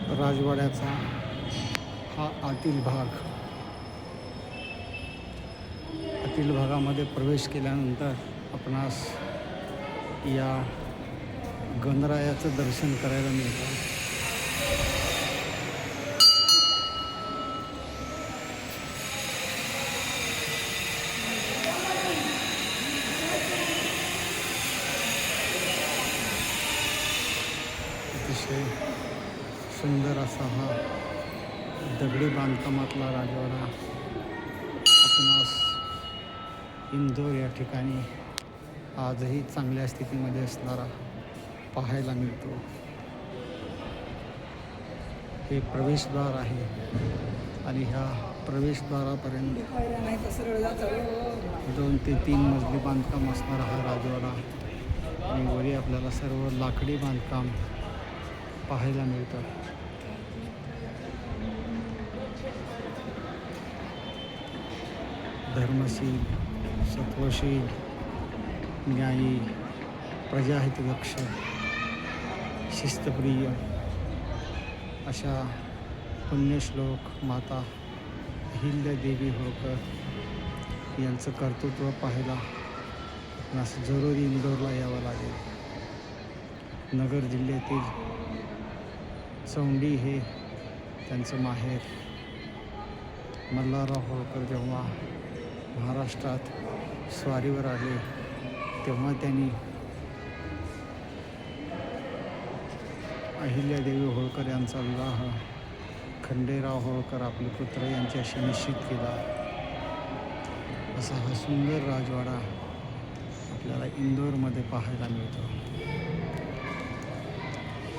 राजवाड्याचा हा आतील भागामध्ये प्रवेश केल्यानंतर आपणास या गणरायाचं दर्शन करायला मिळतं. अतिशय सुंदर असा हा दगडी बांधकामातला राजवाडा आपणास इंदोर या ठिकाणी आजही चांगल्या स्थितीमध्ये असणारा पाहायला मिळतो. हे प्रवेशद्वार आहे आणि ह्या प्रवेशद्वारापर्यंत 2 ते 3 मजली बांधकाम असणारा हा राजवाडा आणि वरी आपल्याला सर्व लाकडी बांधकाम पाहायला मिळतं. धर्मशील, सत्वशील, न्यायी, प्रजाहितलक्ष, शिस्तप्रिय अशा पुण्यश्लोक माता अहिल्यादेवी होळकर यांचं कर्तृत्व पाहायला आपणास जरुरी इंदोरला यावं लागेल. नगर जिल्ह्यातील चौंडी हे त्यांचं माहेर. मल्हारराव होळकर जेव्हा महाराष्ट्रात स्वारीवर आले तेव्हा त्यांनी अहिल्यादेवी होळकर यांचा विवाह खंडेराव होळकर आपले पुत्र यांच्याशी निश्चित केला. असा हा सुंदर राजवाडा आपल्याला इंदोरमध्ये पाहायला मिळतो.